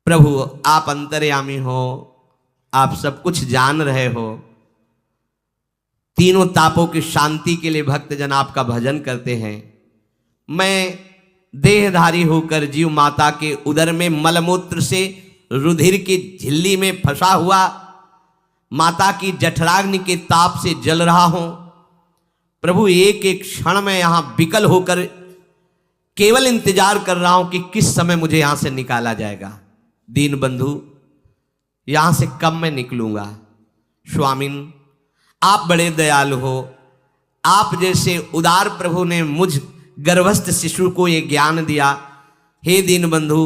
प्रभु आप अंतर्यामी हो, आप सब कुछ जान रहे हो। तीनों तापों की शांति के लिए भक्तजन आपका भजन करते हैं। मैं देहधारी होकर जीव माता के उदर में मलमूत्र से रुधिर की झिल्ली में फंसा हुआ माता की जठराग्नि के ताप से जल रहा हूं। प्रभु एक एक क्षण में यहां विकल होकर केवल इंतजार कर रहा हूं कि किस समय मुझे यहां से निकाला जाएगा। दीन बंधु, यहां से कब मैं निकलूंगा। स्वामिन, आप बड़े दयालु हो। आप जैसे उदार प्रभु ने मुझ गर्भस्थ शिशु को ये ज्ञान दिया। हे दीन बंधु,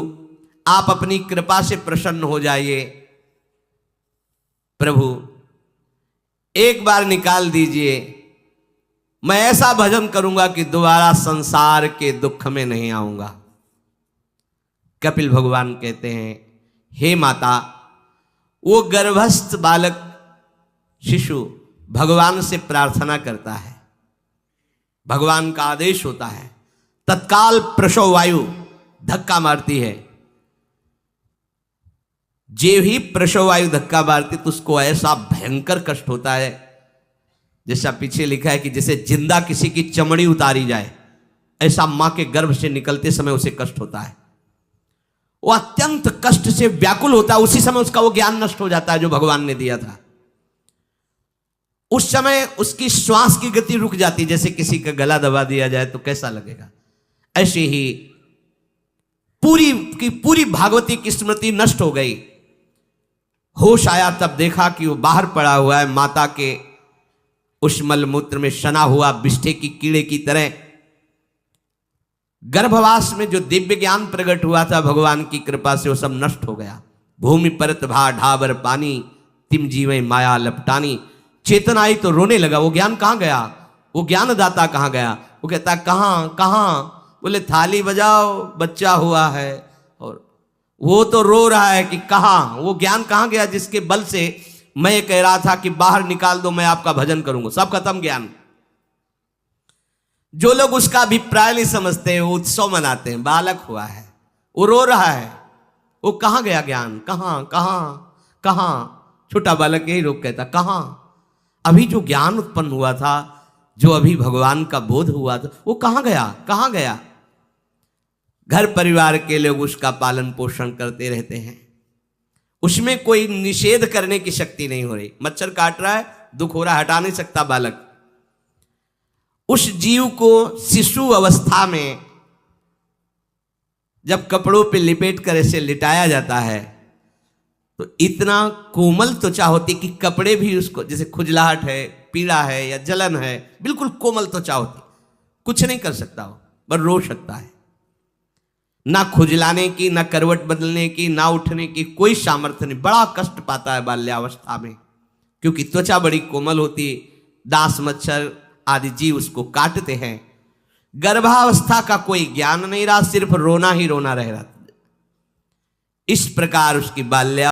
आप अपनी कृपा से प्रसन्न हो जाइए। प्रभु एक बार निकाल दीजिए, मैं ऐसा भजन करूंगा कि दोबारा संसार के दुख में नहीं आऊंगा। कपिल भगवान कहते हैं, हे माता, वो गर्भस्थ बालक शिशु भगवान से प्रार्थना करता है, भगवान का आदेश होता है, तत्काल प्रसव वायु धक्का मारती है। जे ही प्रसव वायु धक्का मारती तो उसको ऐसा भयंकर कष्ट होता है, जैसा पीछे लिखा है कि जैसे जिंदा किसी की चमड़ी उतारी जाए, ऐसा मां के गर्भ से निकलते समय उसे कष्ट होता है। वो अत्यंत कष्ट से व्याकुल होता है। उसी समय उसका वो ज्ञान नष्ट हो जाता है जो भगवान ने दिया था। उस समय उसकी श्वास की गति रुक जाती, जैसे किसी का गला दबा दिया जाए तो कैसा लगेगा। ऐसे ही पूरी की पूरी भागवती की स्मृति नष्ट हो गई। होश आया तब देखा कि वो बाहर पड़ा हुआ है, माता के उस मलमूत्र में सना हुआ बिष्ठे की कीड़े की तरह। गर्भवास में जो दिव्य ज्ञान प्रकट हुआ था भगवान की कृपा से, वो सब नष्ट हो गया। भूमि परत भा ढाबर पानी, तिम जीवे माया लपटानी। चेतन आई तो रोने लगा। वो ज्ञान कहां गया, वो ज्ञानदाता कहां गया। वो कहता कहां कहां, बोले थाली बजाओ, बच्चा हुआ है। और वो तो रो रहा है कि कहां, वो ज्ञान कहां गया जिसके बल से मैं कह रहा था कि बाहर निकाल दो, मैं आपका भजन करूंगा। सब खत्म ज्ञान। जो लोग उसका अभिप्राय नहीं समझते वो उत्सव मनाते हैं, बालक हुआ है, वो रो रहा है, वो कहां गया ज्ञान, कहां कहां कहां। छोटा बालक यही रोक कहता कहां। अभी जो ज्ञान उत्पन्न हुआ था, जो अभी भगवान का बोध हुआ था, वो कहां गया, कहां गया। घर परिवार के लोग उसका पालन पोषण करते रहते हैं, उसमें कोई निषेध करने की शक्ति नहीं हो रही। मच्छर काट रहा है, दुख हो रहा है, हटा नहीं सकता बालक। उस जीव को शिशु अवस्था में जब कपड़ों पे लिपेट कर ऐसे लिटाया जाता है तो इतना कोमल त्वचा होती कि कपड़े भी उसको, जैसे खुजलाहट है, पीड़ा है या जलन है, बिल्कुल कोमल त्वचा होती, कुछ नहीं कर सकता वो, बस रो सकता है। ना खुजलाने की, ना करवट बदलने की, ना उठने की कोई सामर्थ्य नहीं। बड़ा कष्ट पाता है बाल्यावस्था में, क्योंकि त्वचा बड़ी कोमल होती है। दास मच्छर आदि जीव उसको काटते हैं। गर्भावस्था का कोई ज्ञान नहीं रहा, सिर्फ रोना ही रोना रह रहा। इस प्रकार उसकी बाल्या